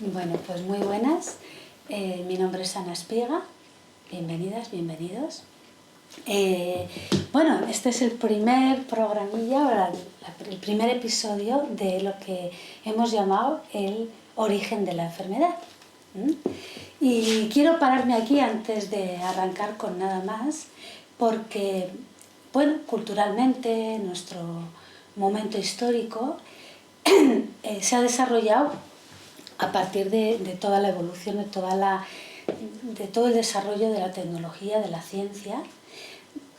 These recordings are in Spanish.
Bueno, pues muy buenas. Mi nombre es Ana Espiga. Bienvenidas, bienvenidos. Bueno, este es el primer programilla, el primer episodio de lo que hemos llamado el origen de la enfermedad. Y quiero pararme aquí antes de arrancar con nada más, porque, bueno, culturalmente, nuestro momento histórico se ha desarrollado a partir de toda la evolución, de todo el desarrollo de la tecnología, de la ciencia,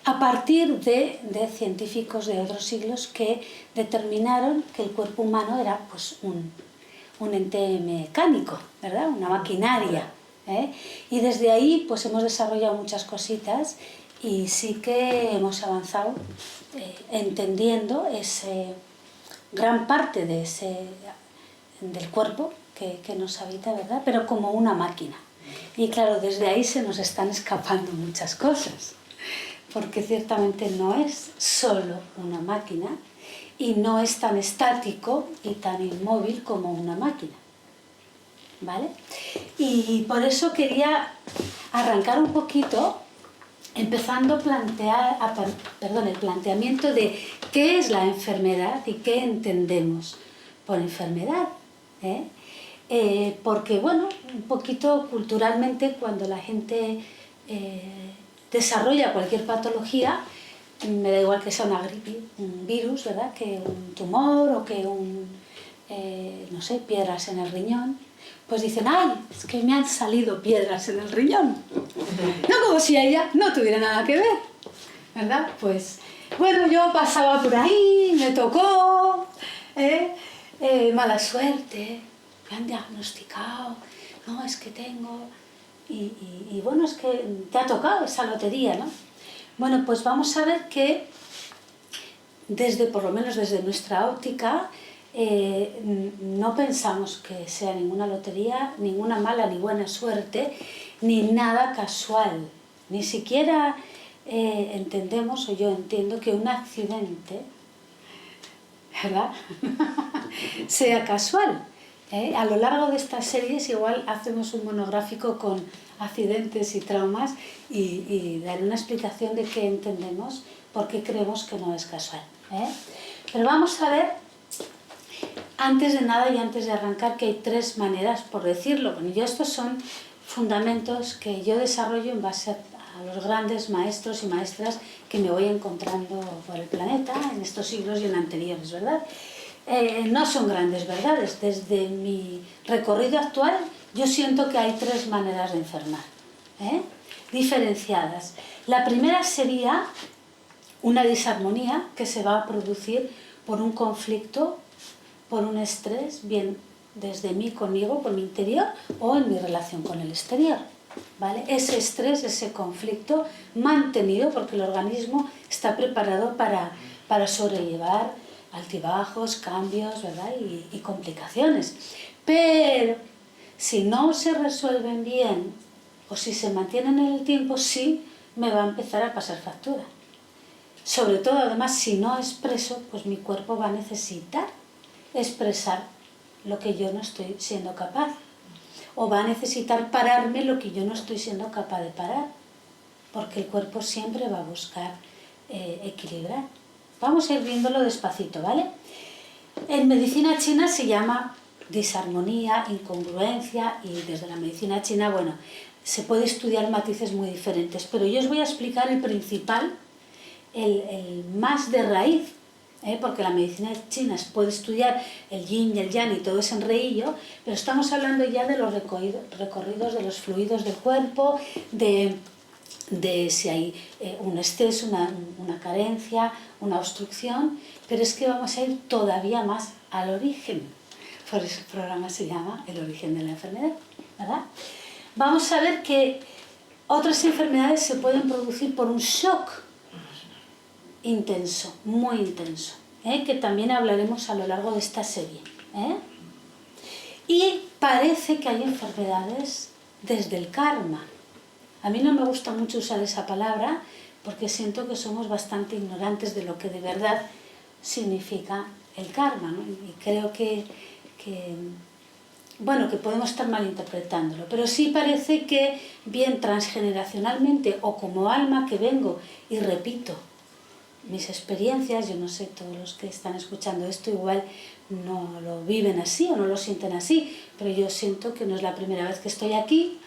a partir de científicos de otros siglos que determinaron que el cuerpo humano era pues, un ente mecánico, ¿verdad? Una maquinaria. Y desde ahí pues, hemos desarrollado muchas cositas y sí que hemos avanzado entendiendo gran parte del cuerpo que nos habita, ¿verdad? Pero como una máquina. Y claro, desde ahí se nos están escapando muchas cosas, porque ciertamente no es solo una máquina y no es tan estático y tan inmóvil como una máquina, ¿vale? Y por eso quería arrancar un poquito empezando el planteamiento de qué es la enfermedad y qué entendemos por enfermedad. Porque, bueno, un poquito culturalmente cuando la gente desarrolla cualquier patología, me da igual que sea una gripe, un virus, ¿verdad?, que un tumor o que no sé, piedras en el riñón, pues dicen, ¡ay, es que me han salido piedras en el riñón! No como si ella no tuviera nada que ver, ¿verdad? Pues, bueno, yo pasaba por ahí, me tocó, mala suerte, me han diagnosticado, no, es que tengo, y bueno, es que te ha tocado esa lotería, ¿no? Bueno, pues vamos a ver que por lo menos desde nuestra óptica, no pensamos que sea ninguna lotería, ninguna mala ni buena suerte, ni nada casual. Ni siquiera entendemos, o yo entiendo, que un accidente, ¿verdad?, sea casual. A lo largo de estas series igual hacemos un monográfico con accidentes y traumas y dar una explicación de qué entendemos, por qué creemos que no es casual. Pero vamos a ver, antes de nada y antes de arrancar, que hay tres maneras, por decirlo. Bueno, estos son fundamentos que yo desarrollo en base a los grandes maestros y maestras que me voy encontrando por el planeta en estos siglos y en anteriores, ¿verdad? No son grandes verdades. Desde mi recorrido actual, yo siento que hay tres maneras de enfermar, diferenciadas. La primera sería una disarmonía que se va a producir por un conflicto, por un estrés, bien desde mí, conmigo, por mi interior, o en mi relación con el exterior, ¿vale? Ese estrés, ese conflicto mantenido, porque el organismo está preparado para sobrellevar altibajos, cambios, ¿verdad?, y complicaciones. Pero si no se resuelven bien o si se mantienen en el tiempo, sí me va a empezar a pasar factura. Sobre todo, además, si no expreso, pues mi cuerpo va a necesitar expresar lo que yo no estoy siendo capaz, o va a necesitar pararme lo que yo no estoy siendo capaz de parar, porque el cuerpo siempre va a buscar equilibrar. Vamos a ir viéndolo despacito, ¿vale? En medicina china se llama disarmonía, incongruencia, y desde la medicina china, bueno, se puede estudiar matices muy diferentes, pero yo os voy a explicar el principal, el más de raíz, porque la medicina china puede estudiar el yin y el yang y todo ese enreillo, pero estamos hablando ya de los recorridos de los fluidos del cuerpo, de si hay un exceso, una carencia, una obstrucción, pero es que vamos a ir todavía más al origen. Por eso el programa se llama El origen de la enfermedad, ¿verdad? Vamos a ver que otras enfermedades se pueden producir por un shock intenso, muy intenso, que también hablaremos a lo largo de esta serie. Y parece que hay enfermedades desde el karma. A mí no me gusta mucho usar esa palabra porque siento que somos bastante ignorantes de lo que de verdad significa el karma, ¿no? Y creo que bueno, que podemos estar malinterpretándolo, pero sí parece que bien transgeneracionalmente o como alma que vengo y repito mis experiencias, yo no sé, todos los que están escuchando esto igual no lo viven así o no lo sienten así, pero yo siento que no es la primera vez que estoy aquí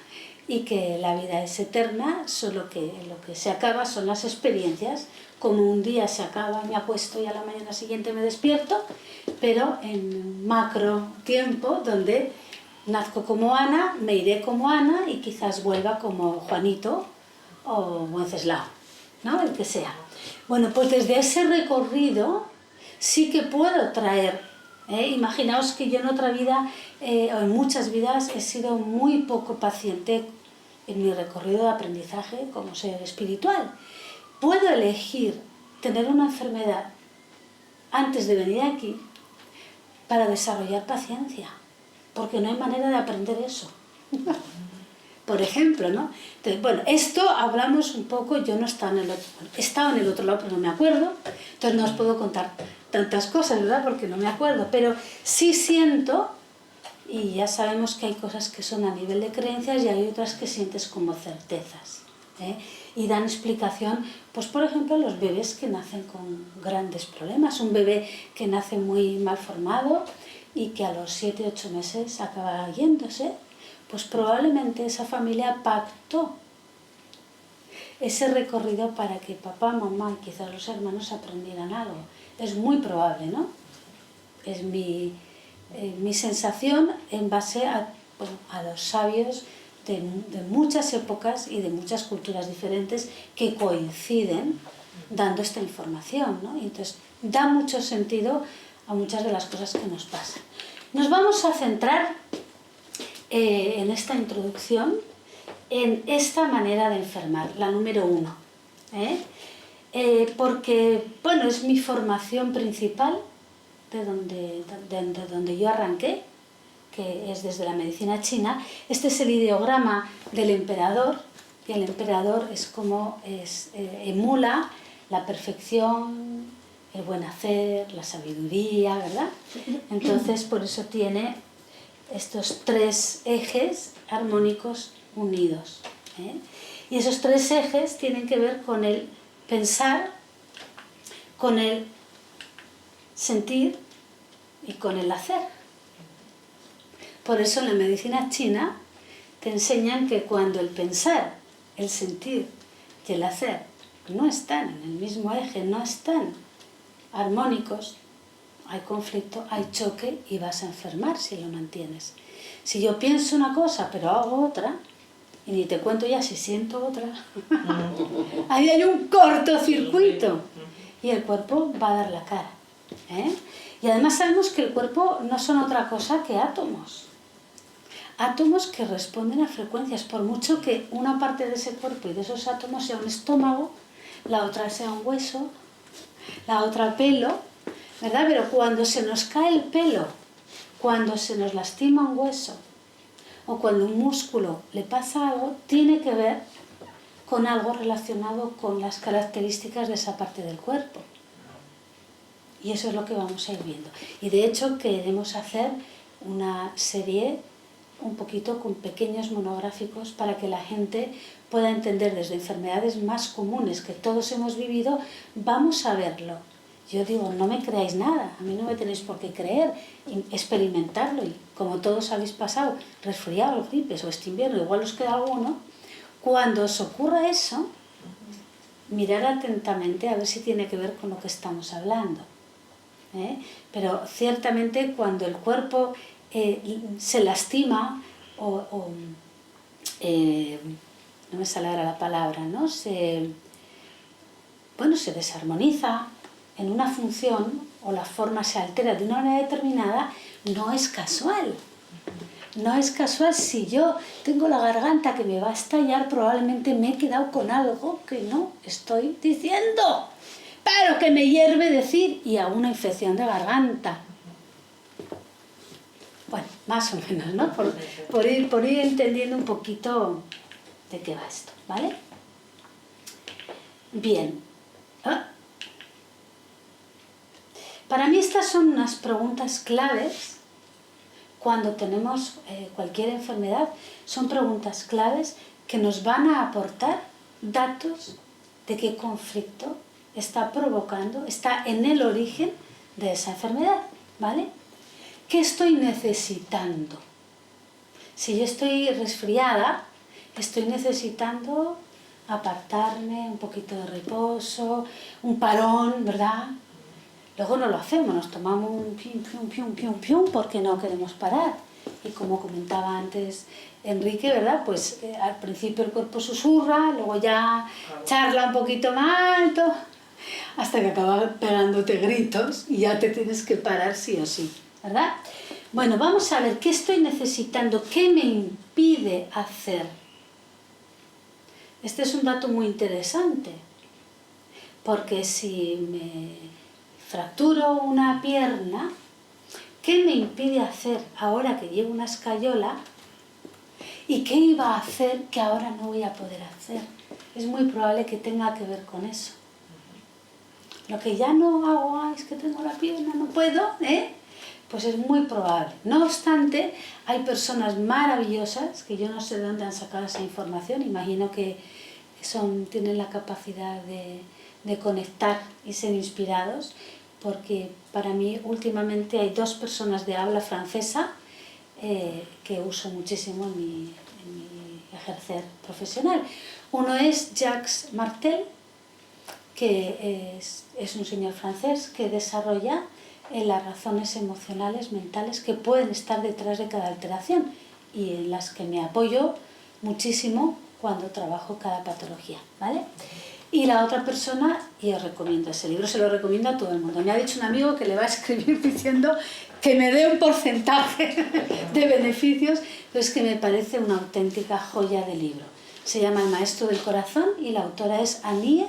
y que la vida es eterna, solo que lo que se acaba son las experiencias, como un día se acaba, me acuesto y a la mañana siguiente me despierto, pero en macro tiempo donde nazco como Ana, me iré como Ana y quizás vuelva como Juanito o Wenceslao, ¿no? El que sea. Bueno, pues desde ese recorrido sí que puedo traer, imaginaos que yo en otra vida, o en muchas vidas, he sido muy poco paciente en mi recorrido de aprendizaje como ser espiritual. Puedo elegir tener una enfermedad antes de venir aquí para desarrollar paciencia, porque no hay manera de aprender eso. Por ejemplo, ¿no? Entonces, bueno, esto hablamos un poco, yo no estaba en el otro, bueno, he estado en el otro lado, pero no me acuerdo, entonces no os puedo contar tantas cosas, ¿verdad? Porque no me acuerdo, pero sí siento, y ya sabemos que hay cosas que son a nivel de creencias y hay otras que sientes como certezas, ¿eh? Y dan explicación, pues por ejemplo, los bebés que nacen con grandes problemas, un bebé que nace muy mal formado y que a los 7-8 meses acaba yéndose, pues probablemente esa familia pactó ese recorrido para que papá, mamá y quizás los hermanos aprendieran algo. Es muy probable, ¿no? Es mi sensación en base a los sabios de muchas épocas y de muchas culturas diferentes que coinciden dando esta información, ¿no? Y entonces da mucho sentido a muchas de las cosas que nos pasan. Nos vamos a centrar en esta introducción en esta manera de enfermar, la número 1, porque bueno, es mi formación principal de donde yo arranqué, que es desde la medicina china. Este es el ideograma del emperador, y el emperador es como emula la perfección, el buen hacer, la sabiduría, ¿verdad? Entonces por eso tiene estos 3 ejes armónicos unidos, y esos 3 ejes tienen que ver con el pensar, con el sentir y con el hacer. Por eso en la medicina china te enseñan que cuando el pensar, el sentir y el hacer no están en el mismo eje, no están armónicos, hay conflicto, hay choque y vas a enfermar si lo mantienes. Si yo pienso una cosa pero hago otra, y ni te cuento ya si siento otra, ahí hay un cortocircuito y el cuerpo va a dar la cara, Y además sabemos que el cuerpo no son otra cosa que átomos. Átomos que responden a frecuencias, por mucho que una parte de ese cuerpo y de esos átomos sea un estómago, la otra sea un hueso, la otra pelo, ¿verdad? Pero cuando se nos cae el pelo, cuando se nos lastima un hueso o cuando un músculo le pasa algo, tiene que ver con algo relacionado con las características de esa parte del cuerpo. Y eso es lo que vamos a ir viendo. Y de hecho queremos hacer una serie un poquito con pequeños monográficos para que la gente pueda entender desde enfermedades más comunes que todos hemos vivido, vamos a verlo. Yo digo, no me creáis nada, a mí no me tenéis por qué creer, experimentarlo, y como todos habéis pasado resfriados, gripes o este invierno, igual os queda alguno, cuando os ocurra eso, mirar atentamente a ver si tiene que ver con lo que estamos hablando. Pero ciertamente cuando el cuerpo se lastima no me sale ahora la palabra, ¿no? Se desarmoniza en una función o la forma se altera de una manera determinada, no es casual. No es casual. Si yo tengo la garganta que me va a estallar, probablemente me he quedado con algo que no estoy diciendo, pero que me hierve decir, y a una infección de garganta. Bueno, más o menos, ¿no? Por ir entendiendo un poquito de qué va esto, ¿vale? Bien. Para mí estas son unas preguntas claves cuando tenemos cualquier enfermedad, son preguntas claves que nos van a aportar datos de qué conflicto está provocando, está en el origen de esa enfermedad, ¿vale? ¿Qué estoy necesitando? Si yo estoy resfriada, estoy necesitando apartarme, un poquito de reposo, un parón, ¿verdad? Luego no lo hacemos, nos tomamos un pium porque no queremos parar. Y como comentaba antes Enrique, ¿verdad? Pues al principio el cuerpo susurra, luego ya charla un poquito más alto, hasta que acaba pegándote gritos y ya te tienes que parar sí o sí, ¿verdad? Bueno, vamos a ver qué estoy necesitando, qué me impide hacer. Este es un dato muy interesante, porque si me fracturo una pierna, ¿qué me impide hacer ahora que llevo una escayola? ¿Y qué iba a hacer que ahora no voy a poder hacer? Es muy probable que tenga que ver con eso. Lo que ya no hago, es que tengo la pierna, no puedo, pues es muy probable. No obstante, hay personas maravillosas, que yo no sé de dónde han sacado esa información, imagino que tienen la capacidad de conectar y ser inspirados, porque para mí últimamente hay dos personas de habla francesa que uso muchísimo en mi ejercer profesional. Uno es Jacques Martel, que es un señor francés que desarrolla las razones emocionales, mentales que pueden estar detrás de cada alteración y en las que me apoyo muchísimo cuando trabajo cada patología, ¿vale? Y la otra persona, y os recomiendo ese libro, se lo recomiendo a todo el mundo. Me ha dicho un amigo que le va a escribir diciendo que me dé un porcentaje de beneficios, pero es que me parece una auténtica joya de libro. Se llama El maestro del corazón y la autora es Annie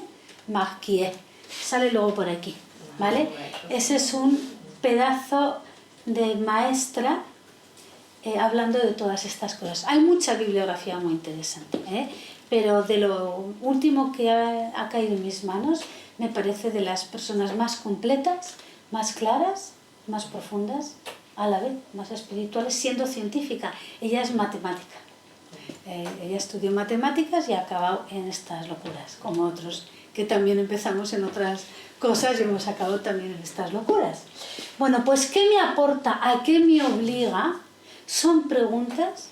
Marquier. Sale luego por aquí, ¿vale? Ese es un pedazo de maestra hablando de todas estas cosas. Hay mucha bibliografía muy interesante, pero de lo último que ha caído en mis manos, me parece de las personas más completas, más claras, más profundas, a la vez más espirituales, siendo científica. Ella es matemática. Ella estudió matemáticas y ha acabado en estas locuras, como otros que también empezamos en otras cosas y hemos acabado también en estas locuras. Bueno, pues ¿qué me aporta? ¿A qué me obliga? Son preguntas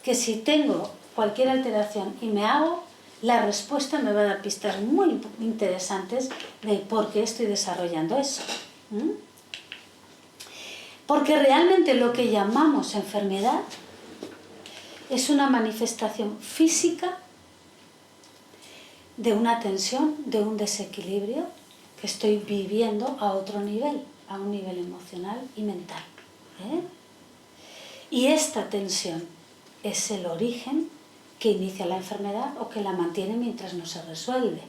que si tengo cualquier alteración y me hago, la respuesta me va a dar pistas muy interesantes de por qué estoy desarrollando eso. Porque realmente lo que llamamos enfermedad es una manifestación física de una tensión, de un desequilibrio que estoy viviendo a otro nivel, a un nivel emocional y mental. Y esta tensión es el origen que inicia la enfermedad o que la mantiene mientras no se resuelve.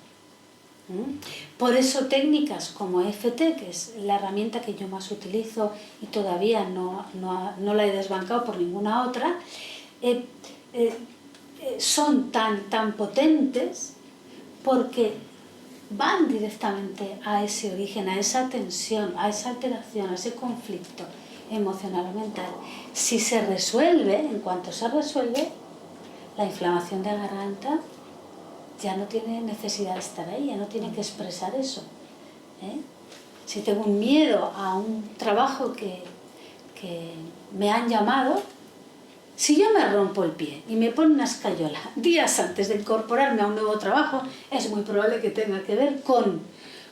Por eso técnicas como EFT, que es la herramienta que yo más utilizo y todavía no la he desbancado por ninguna otra, son tan potentes porque van directamente a ese origen, a esa tensión, a esa alteración, a ese conflicto emocional o mental. Si se resuelve, en cuanto se resuelve, la inflamación de garganta ya no tiene necesidad de estar ahí, ya no tiene que expresar eso. Si tengo un miedo a un trabajo que me han llamado, si yo me rompo el pie y me pongo una escayola días antes de incorporarme a un nuevo trabajo, es muy probable que tenga que ver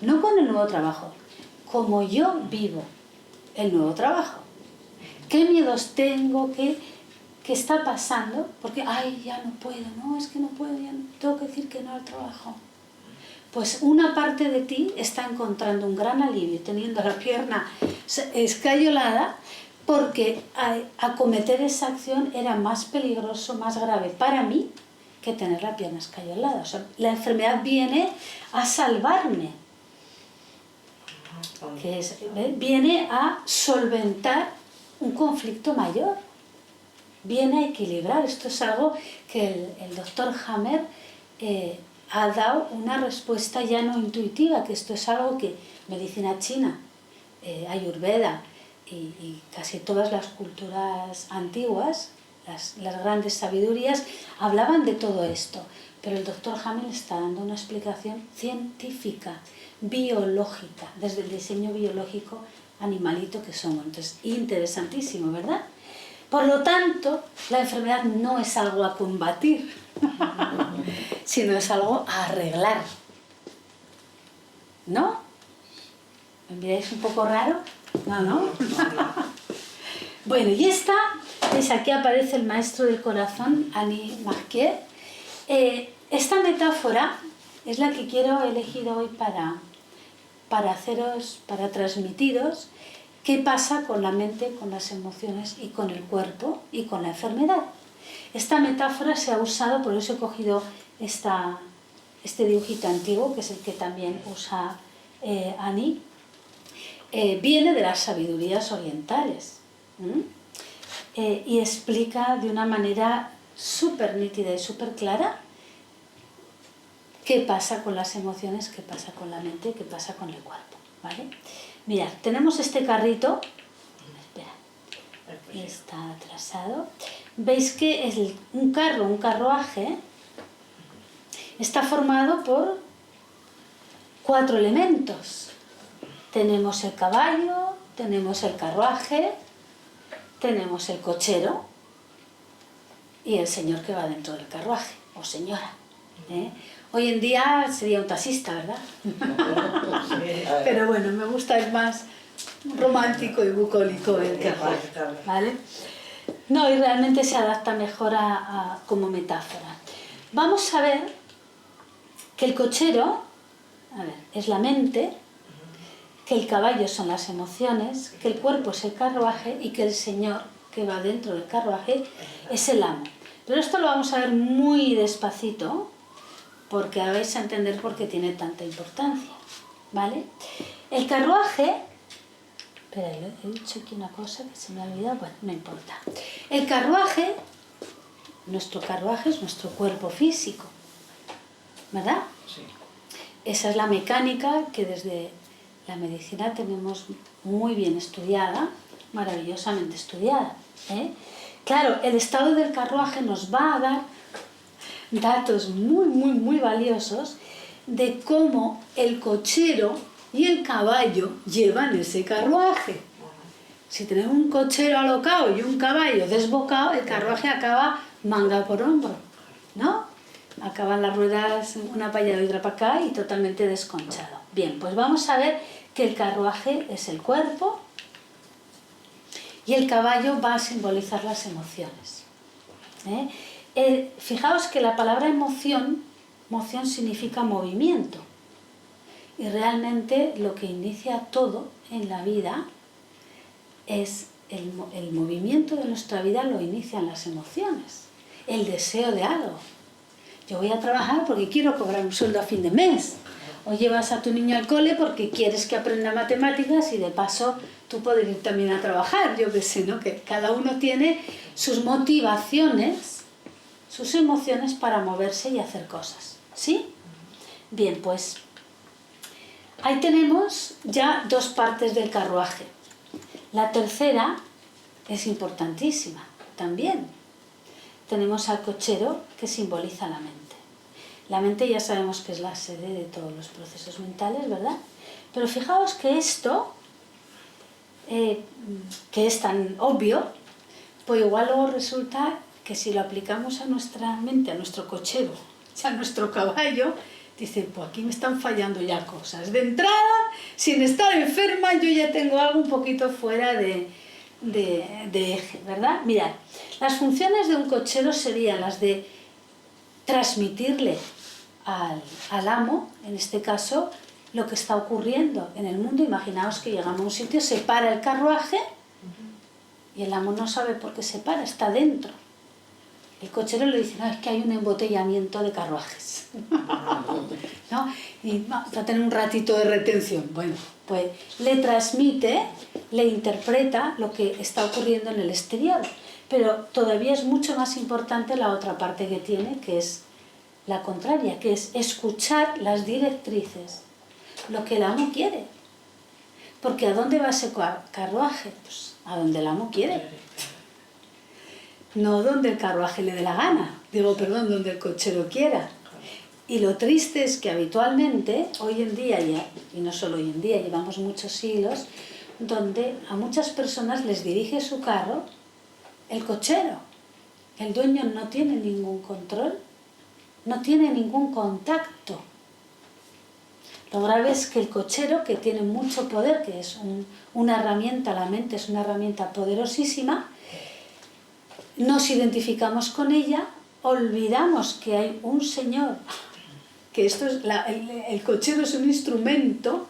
no con el nuevo trabajo, como yo vivo el nuevo trabajo. ¿Qué miedos tengo? ¿Qué está pasando? Porque, ya no puedo, no, es que no puedo, ya tengo que decir que no al trabajo. Pues una parte de ti está encontrando un gran alivio teniendo la pierna escayolada, porque acometer esa acción era más peligroso, más grave para mí que tener la pierna escayolada. O sea, la enfermedad viene a salvarme, viene a solventar un conflicto mayor, viene a equilibrar. Esto es algo que el doctor Hammer ha dado una respuesta ya no intuitiva, que esto es algo que medicina china, ayurveda y casi todas las culturas antiguas, las grandes sabidurías, hablaban de todo esto. Pero el doctor Hamel está dando una explicación científica, biológica, desde el diseño biológico animalito que somos. Entonces, interesantísimo, ¿verdad? Por lo tanto, la enfermedad no es algo a combatir, sino es algo a arreglar. ¿No? ¿Me miráis un poco raro? No, ¿no? Bueno, y esta, ¿veis? Aquí aparece el maestro del corazón, Annie Marquet. Esta metáfora es la que quiero elegir hoy para transmitiros qué pasa con la mente, con las emociones y con el cuerpo y con la enfermedad. Esta metáfora se ha usado, por eso he cogido este dibujito antiguo, que es el que también usa Annie, viene de las sabidurías orientales. Y explica de una manera súper nítida y súper clara qué pasa con las emociones, qué pasa con la mente, qué pasa con el cuerpo, ¿vale? Mirad, tenemos este carrito, espera, está atrasado. Veis que es un carruaje, está formado por 4 elementos. Tenemos el caballo, tenemos el carruaje, tenemos el cochero y el señor que va dentro del carruaje, o señora. Hoy en día sería un taxista, ¿verdad? Pero bueno, me gusta, es más romántico y bucólico el carruaje, ¿vale? No, y realmente se adapta mejor como metáfora. Vamos a ver que el cochero, es la mente, que el caballo son las emociones, que el cuerpo es el carruaje y que el señor que va dentro del carruaje es el amo. Pero esto lo vamos a ver muy despacito, porque vais a entender por qué tiene tanta importancia, ¿vale? El carruaje... Espera, he dicho aquí una cosa que se me ha olvidado, bueno, no importa. El carruaje, nuestro carruaje es nuestro cuerpo físico, ¿verdad? Sí. Esa es la mecánica que desde la medicina tenemos muy bien estudiada, maravillosamente estudiada, ¿eh? Claro, el estado del carruaje nos va a dar datos muy valiosos de cómo el cochero y el caballo llevan ese carruaje. Si tenemos un cochero alocado y un caballo desbocado, el carruaje acaba manga por hombro, ¿no? Acaban las ruedas una para allá y otra para acá y totalmente desconchado. Bien, pues vamos a ver que el carruaje es el cuerpo y el caballo va a simbolizar las emociones. Fijaos que la palabra emoción significa movimiento. Y realmente lo que inicia todo en la vida es el movimiento de nuestra vida, lo inician las emociones, el deseo de algo. Yo voy a trabajar porque quiero cobrar un sueldo a fin de mes. O llevas a tu niño al cole porque quieres que aprenda matemáticas y de paso tú puedes ir también a trabajar. Yo qué sé, ¿no? Que cada uno tiene sus motivaciones, sus emociones para moverse y hacer cosas. ¿Sí? Bien, pues ahí tenemos ya 2 partes del carruaje. La tercera es importantísima también. Tenemos al cochero, que simboliza la mente. La mente ya sabemos que es la sede de todos los procesos mentales, ¿verdad? Pero fijaos que esto, que es tan obvio, pues igual luego resulta que si lo aplicamos a nuestra mente, a nuestro cochero, a nuestro caballo, dice, pues aquí me están fallando ya cosas. De entrada, sin estar enferma, yo ya tengo algo un poquito fuera de eje, ¿verdad? Mirad, las funciones de un cochero serían las de transmitirle al amo, en este caso, lo que está ocurriendo en el mundo. Imaginaos que llegamos a un sitio, se para el carruaje y el amo no sabe por qué se para, está dentro. El cochero le dice, no, es que hay un embotellamiento de carruajes, ¿no? Y va a tener un ratito de retención. Bueno, pues le transmite, le interpreta lo que está ocurriendo en el exterior. Pero todavía es mucho más importante la otra parte que tiene, que es la contraria, que es escuchar las directrices, lo que el amo quiere. Porque ¿a dónde va ese carruaje? Pues a donde el amo quiere. No donde el carruaje le dé la gana. Digo, perdón, donde el cochero quiera. Y lo triste es que habitualmente, hoy en día, y no solo hoy en día, llevamos muchos siglos, donde a muchas personas les dirige su carro el cochero. El dueño no tiene ningún control, no tiene ningún contacto. Lo grave es que el cochero, que tiene mucho poder, que es una herramienta, la mente es una herramienta poderosísima, nos identificamos con ella, olvidamos que hay un señor, que esto es el cochero es un instrumento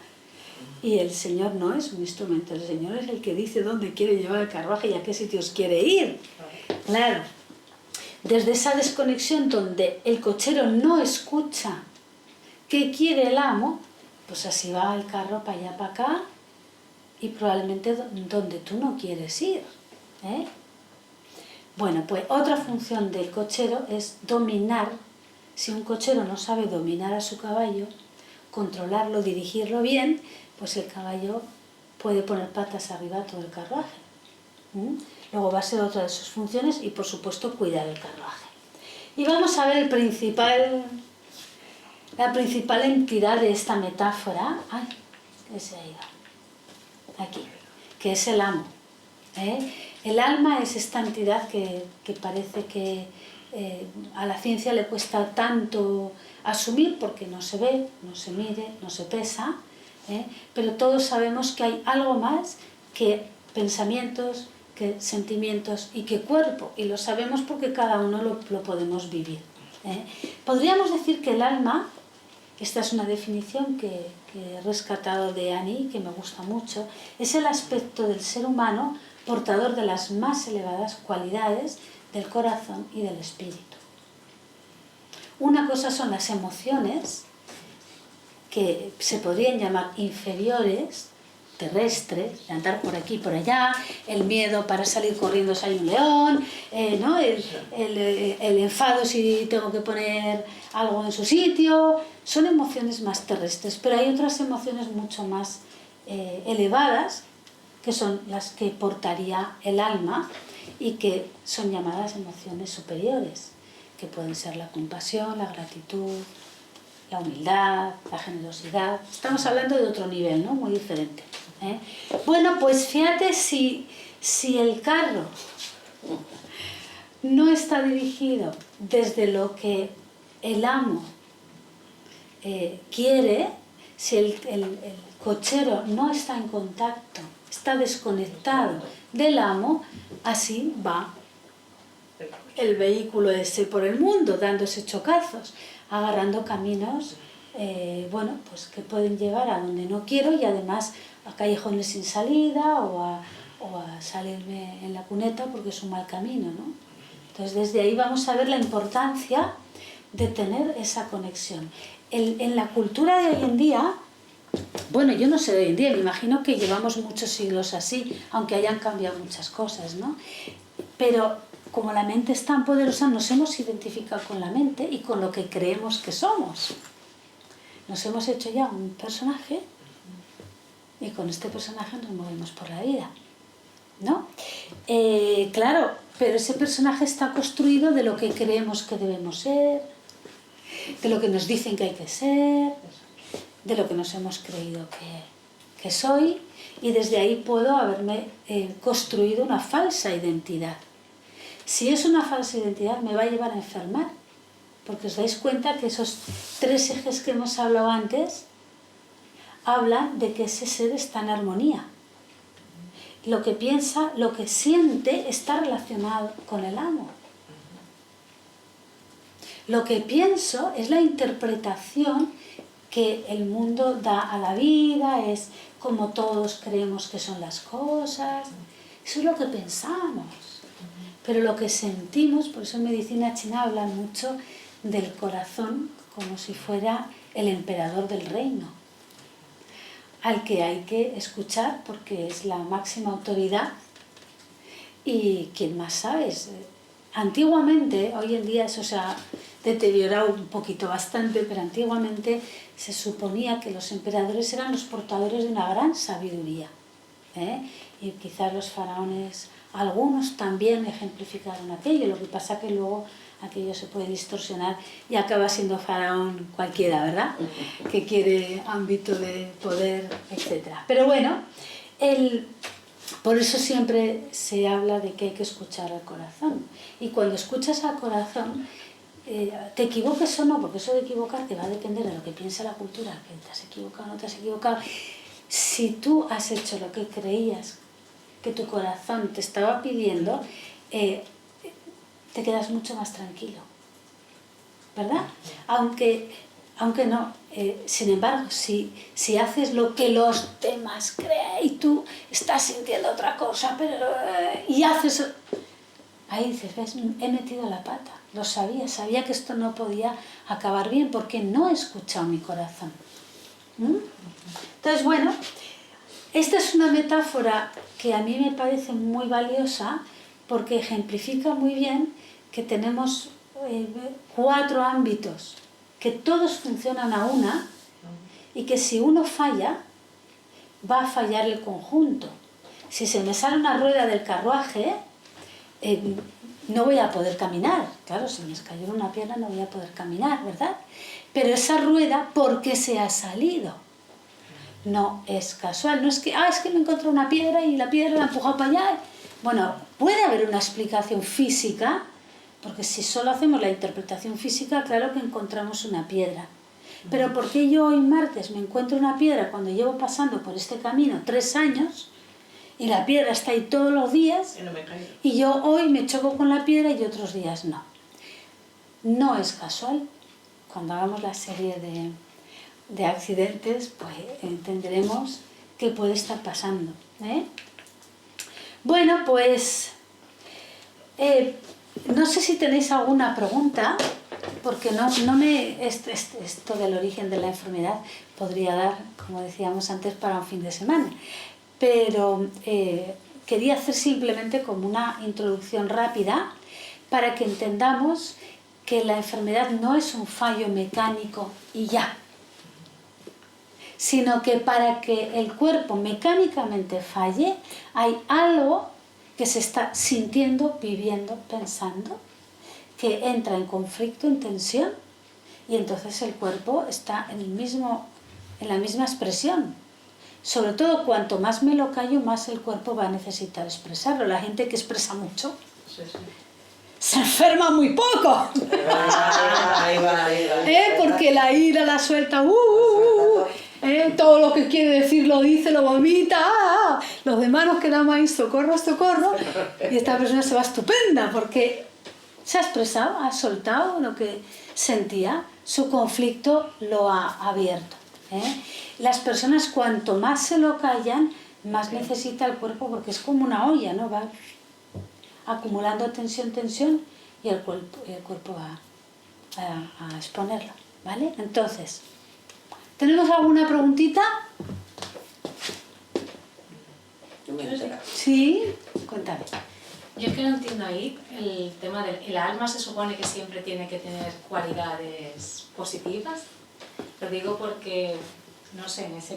y el señor no es un instrumento, el señor es el que dice dónde quiere llevar el carruaje y a qué sitios quiere ir. Claro, desde esa desconexión donde el cochero no escucha qué quiere el amo, pues así va el carro para allá, para acá, y probablemente donde tú no quieres ir, ¿eh? Bueno, pues otra función del cochero es dominar. Si un cochero no sabe dominar a su caballo, controlarlo, dirigirlo bien, pues el caballo puede poner patas arriba a todo el carruaje. Luego va a ser otra de sus funciones y, por supuesto, cuidar el carruaje. Y vamos a ver la principal entidad de esta metáfora, que se ha ido, aquí, que es el amo. El alma es esta entidad que parece que a la ciencia le cuesta tanto asumir porque no se ve, no se mide, no se pesa, pero todos sabemos que hay algo más que pensamientos, que sentimientos y que cuerpo, y lo sabemos porque cada uno lo podemos vivir. Podríamos decir que el alma, esta es una definición que he rescatado de Annie, que me gusta mucho, es el aspecto del ser humano portador de las más elevadas cualidades del corazón y del espíritu. Una cosa son las emociones, que se podrían llamar inferiores, terrestres, de andar por aquí y por allá, el miedo para salir corriendo si hay un león, ¿no? el enfado si tengo que poner algo en su sitio. Son emociones más terrestres, pero hay otras emociones mucho más elevadas, que son las que portaría el alma y que son llamadas emociones superiores, que pueden ser la compasión, la gratitud, la humildad, la generosidad. Estamos hablando de otro nivel, ¿no? Muy diferente. Bueno, pues fíjate, si el carro no está dirigido desde lo que el amo quiere, si el cochero no está en contacto, está desconectado del amo, así va el vehículo ese por el mundo, dándose chocazos, agarrando caminos, bueno, pues que pueden llevar a donde no quiero, y además a callejones sin salida o a salirme en la cuneta porque es un mal camino, ¿no? Entonces desde ahí vamos a ver la importancia de tener esa conexión. En la cultura de hoy en día, bueno, yo no sé de hoy en día, me imagino que llevamos muchos siglos así, aunque hayan cambiado muchas cosas, ¿no? Pero como la mente es tan poderosa, nos hemos identificado con la mente y con lo que creemos que somos. Nos hemos hecho ya un personaje y con este personaje nos movemos por la vida, ¿no? Claro, pero ese personaje está construido de lo que creemos que debemos ser, de lo que nos dicen que hay que ser, de lo que nos hemos creído que soy, y desde ahí puedo haberme construido una falsa identidad. Si es una falsa identidad, me va a llevar a enfermar, porque os dais cuenta que esos 3 ejes que hemos hablado antes hablan de que ese ser está en armonía. Lo que piensa, lo que siente está relacionado con el amo. Lo que pienso es la interpretación que el mundo da a la vida, es como todos creemos que son las cosas. Eso es lo que pensamos. Pero lo que sentimos, por eso en medicina china hablan mucho del corazón como si fuera el emperador del reino, al que hay que escuchar porque es la máxima autoridad y quien más sabe. Antiguamente, hoy en día eso se ha deteriorado un poquito bastante, pero antiguamente se suponía que los emperadores eran los portadores de una gran sabiduría, ¿eh? Y quizás los faraones, algunos también ejemplificaron aquello, lo que pasa que luego aquello se puede distorsionar y acaba siendo faraón cualquiera, ¿verdad? Que quiere ámbito de poder, etc. Pero bueno, por eso siempre se habla de que hay que escuchar al corazón. Y cuando escuchas al corazón, te equivoques o no, porque eso de equivocarte va a depender de lo que piensa la cultura, que te has equivocado o no te has equivocado. Si tú has hecho lo que creías que tu corazón te estaba pidiendo, te quedas mucho más tranquilo, ¿verdad? Aunque no, sin embargo, si haces lo que los demás creen y tú estás sintiendo otra cosa, pero y haces... Ahí dices, ¿ves? He metido la pata, lo sabía que esto no podía acabar bien porque no he escuchado mi corazón. Entonces, bueno, esta es una metáfora que a mí me parece muy valiosa porque ejemplifica muy bien que tenemos 4 ámbitos, que todos funcionan a una y que si uno falla, va a fallar el conjunto. Si se me sale una rueda del carruaje, no voy a poder caminar. Claro, si me cayó una pierna no voy a poder caminar, ¿verdad? Pero esa rueda, ¿por qué se ha salido? No es casual, no es que, es que me encontré una piedra y la piedra la ha empujado para allá. Bueno, puede haber una explicación física, porque si solo hacemos la interpretación física, claro que encontramos una piedra. Pero ¿por qué yo hoy martes me encuentro una piedra cuando llevo pasando por este camino 3 años y la piedra está ahí todos los días y yo hoy me choco con la piedra y otros días no? No es casual. Cuando hagamos la serie de accidentes, pues entenderemos qué puede estar pasando, ¿eh? Bueno, pues no sé si tenéis alguna pregunta, porque esto del origen de la enfermedad podría dar, como decíamos antes, para un fin de semana, pero quería hacer simplemente como una introducción rápida para que entendamos que la enfermedad no es un fallo mecánico y ya, sino que para que el cuerpo mecánicamente falle, hay algo que se está sintiendo, viviendo, pensando, que entra en conflicto, en tensión, y entonces el cuerpo está en la misma expresión. Sobre todo, cuanto más me lo callo, más el cuerpo va a necesitar expresarlo. La gente que expresa mucho se enferma muy poco. Ahí va. Porque la ira la suelta. Todo lo que quiere decir lo dice, lo vomita. Los demás nos quedamos ahí, socorro. Y esta persona se va estupenda porque se ha expresado, ha soltado lo que sentía. Su conflicto lo ha abierto. Las personas, cuanto más se lo callan, más necesita el cuerpo, porque es como una olla, ¿no? Va acumulando tensión, y el cuerpo va a exponerlo, ¿vale? Entonces, ¿tenemos alguna preguntita? Sí, cuéntame. Yo es que no entiendo ahí el tema del alma. Se supone que siempre tiene que tener cualidades positivas. Lo digo porque, no sé, en ese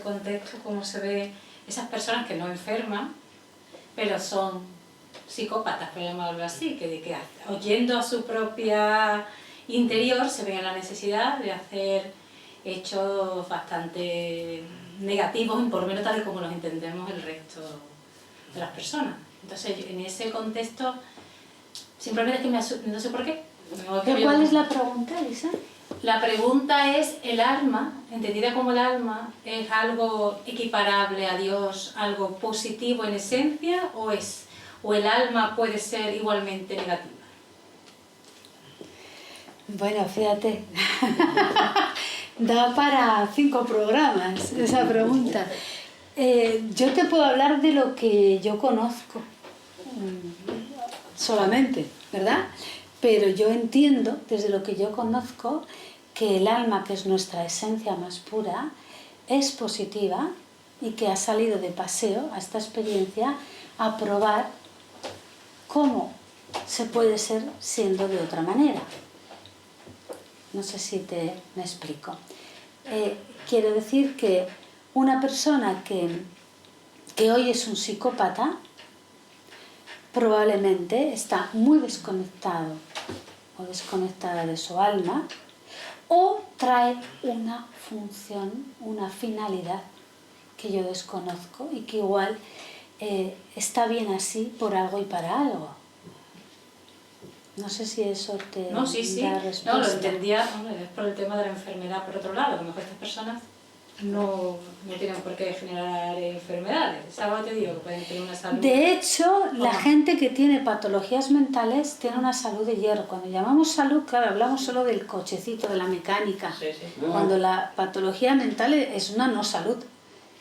contexto, cómo se ve esas personas que no enferman, pero son psicópatas, por llamarlo así, que oyendo a su propia interior se ven en la necesidad de hacer hechos bastante negativos, por lo menos tal y como los entendemos el resto de las personas. Entonces, en ese contexto, simplemente es que no sé por qué. ¿Cuál es la pregunta, Lisa? La pregunta es, ¿el alma, entendida como el alma, es algo equiparable a Dios, algo positivo en esencia, o el alma puede ser igualmente negativa? Bueno, fíjate, da para 5 programas esa pregunta. Yo te puedo hablar de lo que yo conozco solamente, ¿verdad? Pero yo entiendo, desde lo que yo conozco, que el alma, que es nuestra esencia más pura, es positiva y que ha salido de paseo a esta experiencia a probar cómo se puede ser siendo de otra manera. No sé si me explico. Quiero decir que una persona que hoy es un psicópata probablemente está muy desconectado o desconectada de su alma, o trae una función, una finalidad que yo desconozco y que igual está bien así por algo y para algo. No sé si eso te No, sí. da respuesta. No, lo entendía, hombre, es por el tema de la enfermedad. Por otro lado, a lo mejor estas personas no tienen por qué generar enfermedades. Es algo que te digo, que pueden tener una salud. De hecho, la gente que tiene patologías mentales tiene una salud de hierro. Cuando llamamos salud, claro, hablamos solo del cochecito, de la mecánica. Sí, sí. Cuando la patología mental es una no salud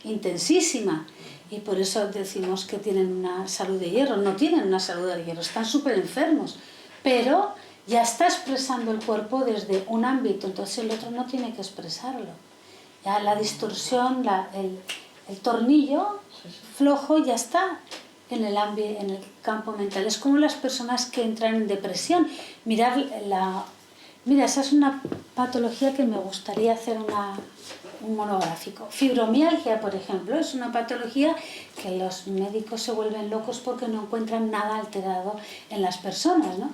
intensísima. Y por eso decimos que tienen una salud de hierro. No tienen una salud de hierro, están súper enfermos. Pero ya está expresando el cuerpo desde un ámbito, entonces el otro no tiene que expresarlo. Ya la distorsión, el tornillo flojo ya está en el campo mental. Es como las personas que entran en depresión. Mira, esa es una patología que me gustaría hacer un monográfico. Fibromialgia, por ejemplo, es una patología que los médicos se vuelven locos porque no encuentran nada alterado en las personas, ¿no?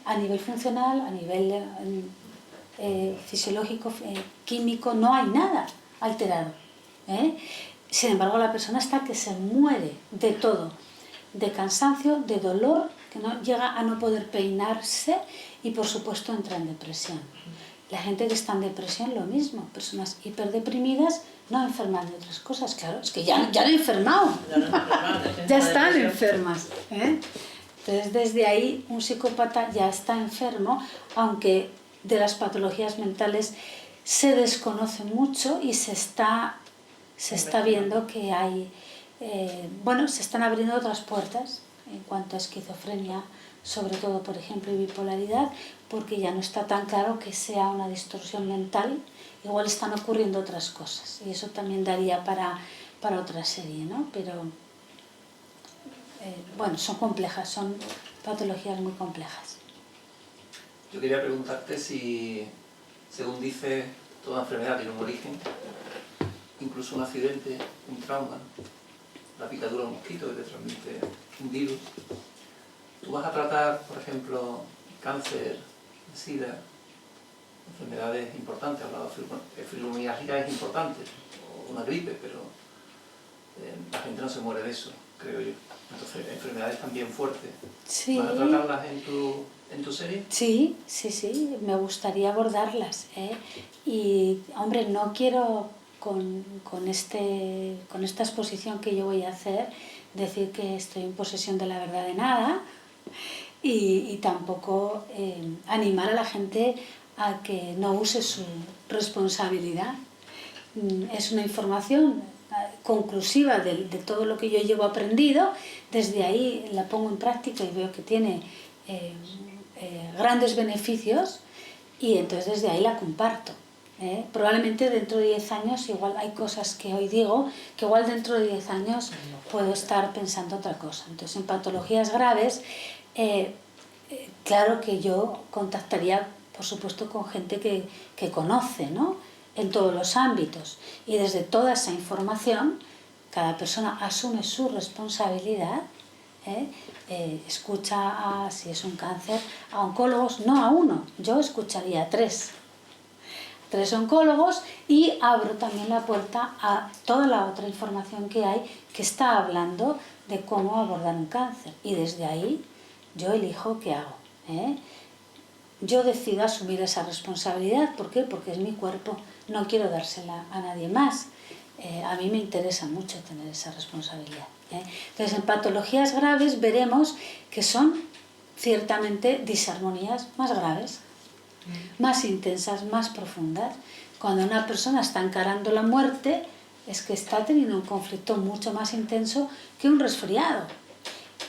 A nivel funcional, a nivel fisiológico, químico, no hay nada alterado. Sin embargo, la persona está que se muere de todo, de cansancio, de dolor, que no llega a no poder peinarse y por supuesto entra en depresión. La gente que está en depresión, lo mismo, personas hiperdeprimidas no enferman de otras cosas, claro, es que ya han enfermado, ya están enfermas. Entonces desde ahí un psicópata ya está enfermo, aunque de las patologías mentales se desconoce mucho y se está viendo que hay, se están abriendo otras puertas en cuanto a esquizofrenia, sobre todo, por ejemplo, y bipolaridad, porque ya no está tan claro que sea una distorsión mental, igual están ocurriendo otras cosas, y eso también daría para otra serie, ¿no? Pero, son complejas, son patologías muy complejas. Yo quería preguntarte si, según dice, toda enfermedad tiene un origen, incluso un accidente, un trauma, la picadura de un mosquito que te transmite un virus. Tú vas a tratar, por ejemplo, cáncer, SIDA, enfermedades importantes, hablado de fibromialgia es importante, o una gripe, pero la gente no se muere de eso, creo yo. Entonces, enfermedades también fuertes. Sí. ¿Vas a tratarlas en tu serie? Sí, me gustaría abordarlas. Y, hombre, no quiero con esta exposición que yo voy a hacer decir que estoy en posesión de la verdad de nada y tampoco animar a la gente a que no use su responsabilidad. Es una información conclusiva de todo lo que yo llevo aprendido, desde ahí la pongo en práctica y veo que tiene grandes beneficios y entonces desde ahí la comparto. Probablemente dentro de 10 años igual hay cosas que hoy digo que igual dentro de 10 años puedo estar pensando otra cosa. Entonces en patologías graves, claro que yo contactaría por supuesto con gente que conoce, ¿no? En todos los ámbitos, y desde toda esa información cada persona asume su responsabilidad, escucha si es un cáncer a oncólogos, no a uno, yo escucharía a tres oncólogos, y abro también la puerta a toda la otra información que hay que está hablando de cómo abordar un cáncer, y desde ahí yo elijo qué hago. Yo decido asumir esa responsabilidad. ¿Por qué? Porque es mi cuerpo, no quiero dársela a nadie más. A mí me interesa mucho tener esa responsabilidad. Entonces, en patologías graves veremos que son ciertamente disarmonías más graves, más intensas, más profundas. Cuando una persona está encarando la muerte, es que está teniendo un conflicto mucho más intenso que un resfriado.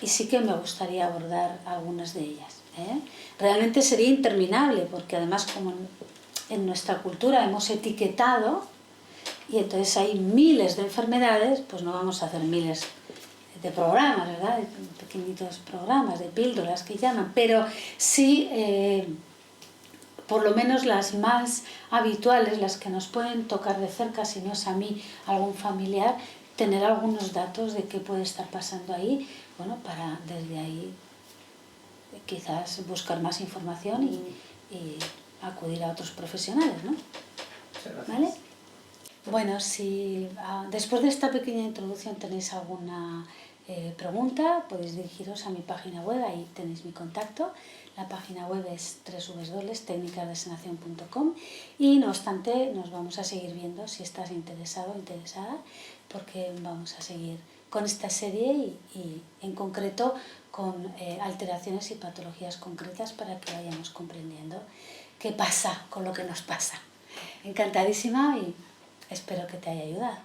Y sí que me gustaría abordar algunas de ellas. Realmente sería interminable, porque además como en nuestra cultura hemos etiquetado y entonces hay miles de enfermedades, pues no vamos a hacer miles de programas, ¿verdad? De pequeñitos programas, de píldoras que llaman, pero sí por lo menos las más habituales, las que nos pueden tocar de cerca, si no es a mí, algún familiar, tener algunos datos de qué puede estar pasando ahí, bueno, para desde ahí quizás buscar más información y acudir a otros profesionales, ¿no? Muchas gracias. ¿Vale? Bueno, si después de esta pequeña introducción tenéis alguna pregunta, podéis dirigiros a mi página web, ahí tenéis mi contacto. La página web es www.tecnicasdesanación.com y no obstante nos vamos a seguir viendo si estás interesado o interesada, porque vamos a seguir con esta serie y en concreto con alteraciones y patologías concretas para que vayamos comprendiendo qué pasa con lo que nos pasa. Encantadísima y espero que te haya ayudado.